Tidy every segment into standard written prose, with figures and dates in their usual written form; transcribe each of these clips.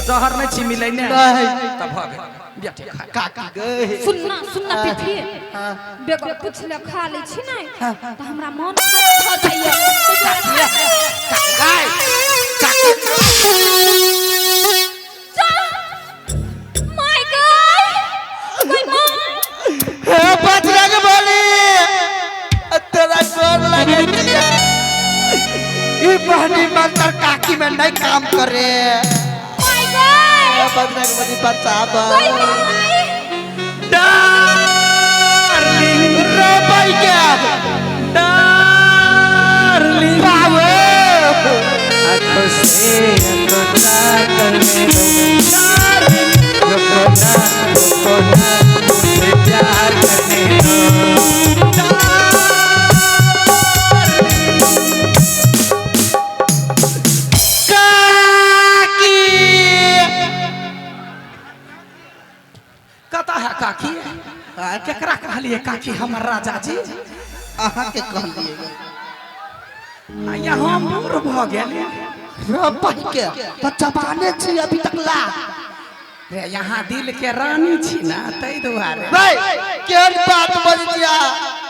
जहर नहीं छी मिले ने तब भ गए बेटी काकी गए सुनना सुनना पिठी बेगो पूछले खा ले छी नहीं तो हमरा मन खराब हो जाइए गाय काकी माय गॉड कोई मां हे बचरा के बोली तेरा जोर लगे ये बहनी मातर काकी में नहीं काम करे माय गॉड बचरा के बोली बचा दो कोई मां डार्लिंग रे भाई क्या डार्लिंग बाबू आँखों से कोना करने दो कोना मुझे प्यार करने दो काकी कता है काकी केकरा कहलिए काकी हमर राजा जी अहाँ के कह दिए यहाँ बूढ़ भ गेल रे भाई के तो जवाने छी अभी तक ला रे यहाँ दिल के रानी छी ना तै दुआरे भाई केन बात बोल दिया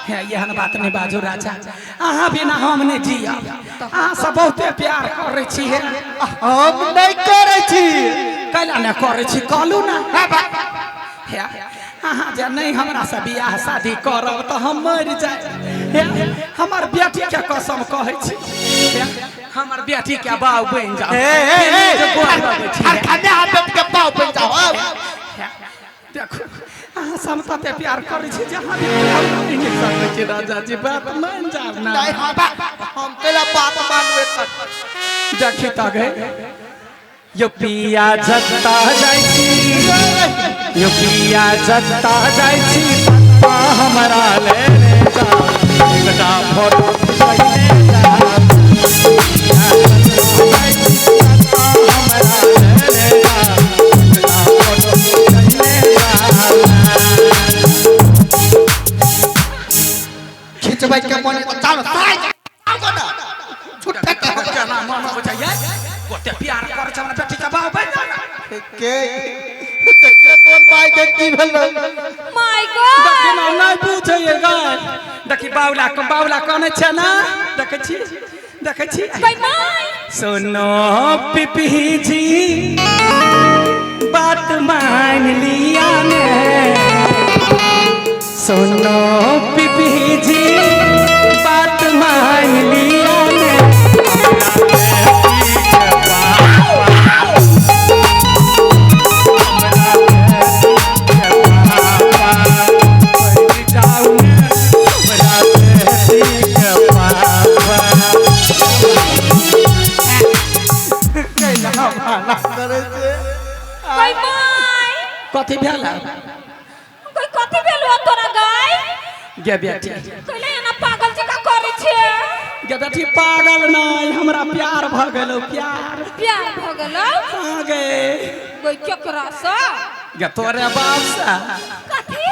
है यहन बात नहीं बाजू राजा अहाँ बिना हम नहीं जियब अहाँ सब बहुते प्यार करे छी हे हम नहीं करे छी कैला नहीं करे छी कहलू ना है अहाँ जे नहीं हमरा से बियाह शादी करब तो हम मर जाए हमर बेटी के कसम कहै छी हमर बेटी के बाऊ बन जाओ के पाव पे जाओ देखो अहाँ समता पे प्यार करे छी जहां भी प्यार नहीं सकै छी राजा जी बात मान जाब ना नहीं हम तेरा बात मानबे कर देखि त गए यो पिया जत्ता जाय छी यो पिया जत्ता जाय छी पप्पा हमरा ले जा एकटा फोटो खिचैले जा हमरा ले जा एकटा फोटो खिचैले जा खिचबै के मन तो चल साइ छुट्टे के नाम मन हो जाइए गोटे प्यार कर छ हमरा बेटी के बाऊ बन के तोन भाई के की भेल माय गॉड देखि ना नहीं पूछे ये गाय देखि बाउला कने छ ना देखै छी कोई माय सुनो पिपी जी बात मान लिया ने सुनो पिपी जी बात मान लिया ने कोई माय कथी भेल कोई कथि भेलु तोरा गाय गे बेटी कहले ना पागल जका करे छे गे बेटी पागल नहीं हमरा प्यार भ गेलो प्यार भ गेलो हां गे कोई केकरा से गे तोरे बाप से कथि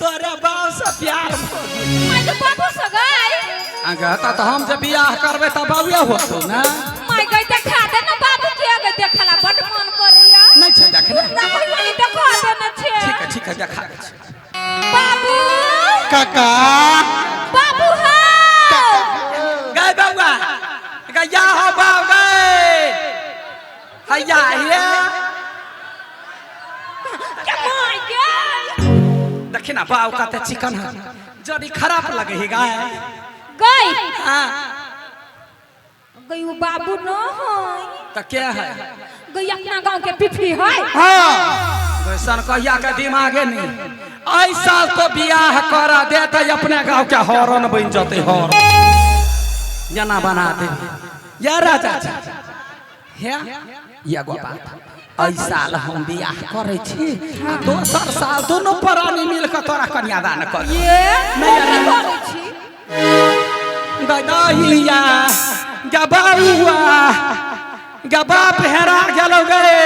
तोरे बाप से प्यार भ गेलो माय के बाबू से गाय आगे तो हम जब बियाह करबे तब बाबूया होतो ना माय गई देखा दे ना बाबू के गई देखला बड मन करिया नहीं छै देखले ना कोई नहीं देखा दे ना छे ठीक है देखा दे छै बाबू काका बाबू हां गए बाबूआ गया हो बाबू गए हैया हिया के माय गई देखि ना बाबू कते चिकन है जड़ी खराब लगे है गाय गई हां गई वो बाबू न होई तो क्या है गई अपना गांव के पिफी है हां वैसन कहिया के दिमागे नहीं ऐसा तो बियाह करा दे तो अपने गांव के हॉर्न बन जते हॉर्न जना बना दे या राजा है या गो बात ऐसा हम बियाह करे छी दोसर साल दोनों प्राणी मिलकर तोरा कन्यादान कर ये नहीं करे छी गदाहिलिया गबाउआ गबा हेरा गेलो गए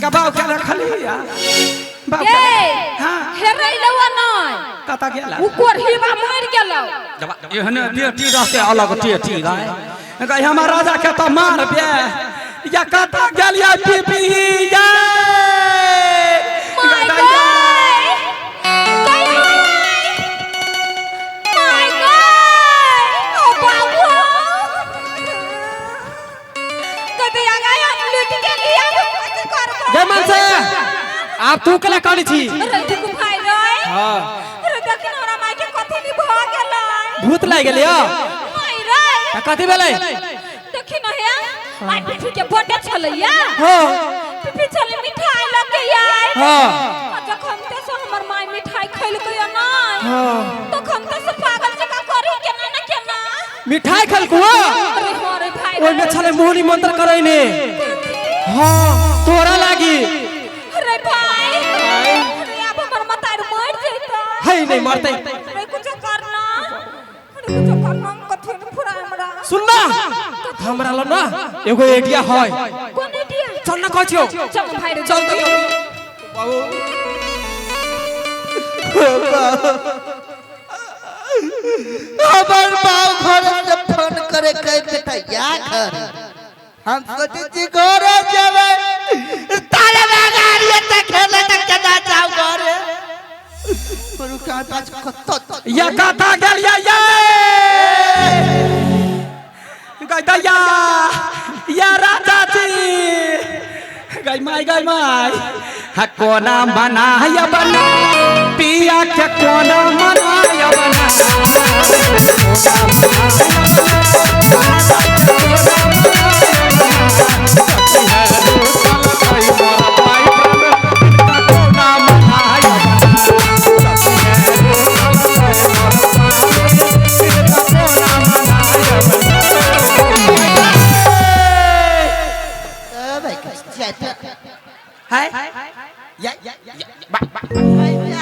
गबाउ के रखलिया ए हां हेरैलवा नहीं कता गेला उ कोरहीबा मर गेलो एहने बेटी रहते अलग टेटी गाय गई हमर राजा के तो मार बे या कता गेलिया पीपी या माय गॉड माय गॉड ओ बाबू कते आ गया लूट के लिया कते करबो गे मन से आप तू कला काली छी रति को भाई रोय हां अरे देखिन हमरा माय के कथि नि भ गेलै भूत लाग गेलियो माय रे कथि भेलै देखिन हे माय पिठी के बर्थडे छलैया हां पिठी छले मिठाई लगे यार हां जखन ते से हमर माय मिठाई खैलकै या नै हां तखन ते से पागल जका करी केना ना केना मिठाई खलकु अरे हो रे भाई ओइ में छले मोहनी मंत्र करैने हां तोरा लागी अरे भाई अरे अब हमर मतार मर जइता है नहीं मरते अरे कुछ करना कथि न फुरा हमरा सुनना हमरा ल ना एगो आइडिया है कोन आइडिया चल ना कहछियो चल भाई रे चल बाबू हमर बाप घर से फोन करे कह बेटा या घर हम सोचे छी घर जावे ताले लगारिए त खेले त केना जाऊ घर गुरु का पाछ कत्तो या कता गेलिया या गई या राजा जी गई माई हा कोना बनाया बना पिया के कोना बनाया बना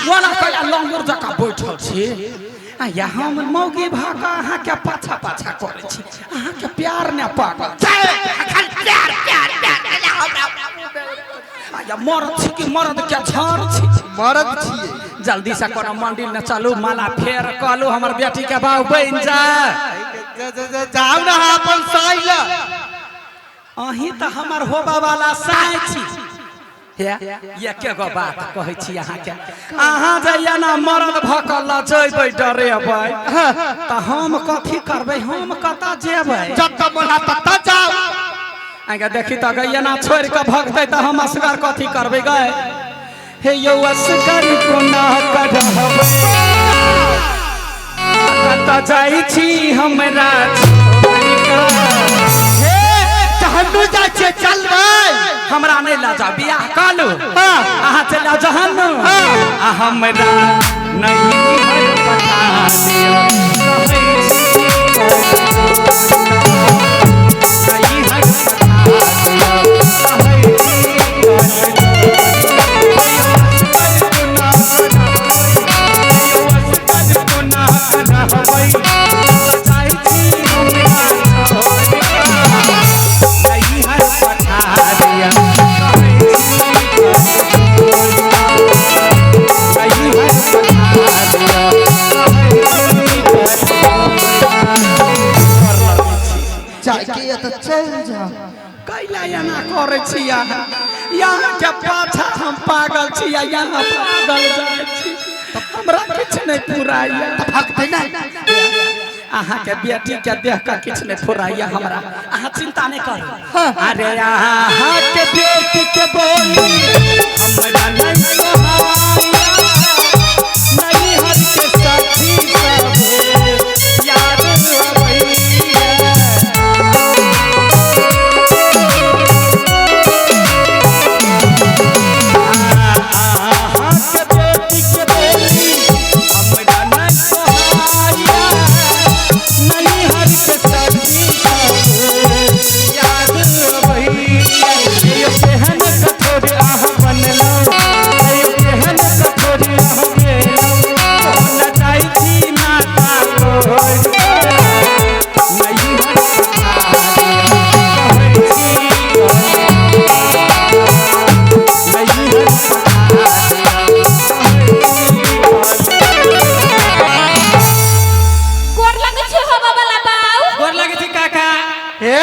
वाला कया लंगुर जका बैठल छी आ यहाँ हम मौगी भागा अहाँ के पाछा पाछा करे छी अहाँ के प्यार ने पागल खाली प्यार प्यार प्यार या मरद छी कि मरद के छाड़ छी मरद छी जल्दी से कोनो मंदिर न चलू माला फेर कहलू हमर बेटी के बाऊ बन जा जाऊ ना अपन साइल अही त हमर होबा वाला साई छी ये के गो बात कहै छी अहाँ के अहाँ जइया ना मरद भकल जइबै डरेबै त हम कथि करबै हम कता जेबै जत बोला तत जाऊ आगे देखी त गइया ना छोड़ के भगतै त हम असगर कथि करबै गए हे यौ असगर कोना करबै कता जाइ छी हमरा छोड़ के हे कहनु जा छे चलबै हमरा नहीं लाजा बियाह कालू अहाँ चला जहन आ हमरा नहीं है पता दियो नहीं है जाके त चल जा कैला यहाँ करे छी यहाँ के पाछा हम पागल छी यहाँ पागल जाय छी हमरा किछ नहीं पुराइया भगते ना अहाँ के बेटी के देख के किछ नहीं फुराइया हमरा अहाँ चिंता नहीं कर अरे अहाँ के बेटी के बोली हमरा नहीं सोहाइया नहीं हर के साथी सब याद अबैया अहाँ के बेटी के बोली हमरा नहीं सोहाइया नहीं हर के साथी सब याद अबैया ये केहन कठोर अहाँ बनलो ये केहन कठोर अहाँ गेलो कौन जाई थी माता कोई नहीं हर गोर लगे छे हो बाबा बाऊ गोर लगे थी काका हे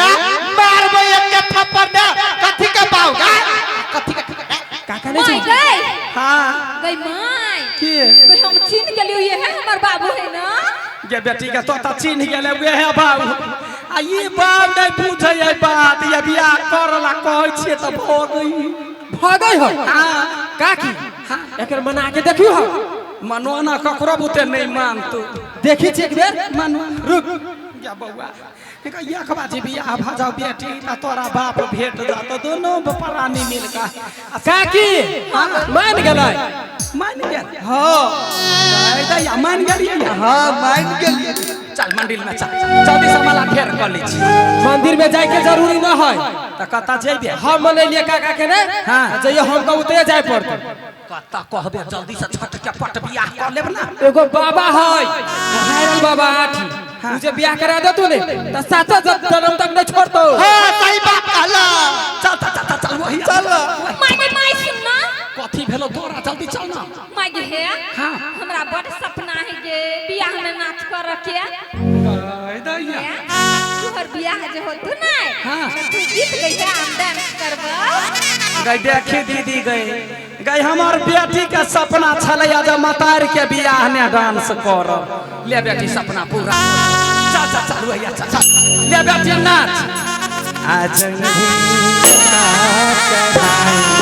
मारबे एक थप्पड़ ना गई माय के गई हम चिन्ह के लिए है हमर बाबू है ना ये बेटी के तो चिन्ह गेले उहे है बाबू आ ये बाप नहीं पूछे ये बात ये बियाह करला कहै छिए त भागई हो हां काकी एकर मना के देखियो हो मनवाना ककरो बुते नहीं मान तू देखी छी एक बेर मनवाना रुक या बउआ ये खबाजी बियाह भजाओ बेटी ना तोरा बाप भेट जा तो दोनों प्राणी मिलका काकी मान गेलै मान गेल हां दैया मान गेलिए हाँ मान गेलिए चल मंदिर में चल जल्दी से मला घेर कर ली छी मंदिर में जाए के जरूरी न है त कता जेबे हम मनैलिए काका के ने हाँ। जइयो हमको उतरे जाए पड़ते कता कहबे जल्दी से छठ के पट बियाह कर लेब ना एगो बाबा है हायरल बाबा आठी मुझे बियाह करा दे तूने त साथ जन्म तक न छोड़तो हाँ सही बात कहला चल वही चल माय सुन ना कथी भेलो तोरा जल्दी चल ना माय गे है हाँ। हमरा बड़ सपना है गे बियाह में नाच कर के दैया तोहर बियाह जे होतु ना हाँ। तू गीत गई है हम डांस करबो गई देखी दीदी गई हमार बेटी के सपना छलै आज मतार के बियाह ने डांस कर ले बेटी सपना पूरा चल भैया चल ले बेटी नाच आज नहीं नाच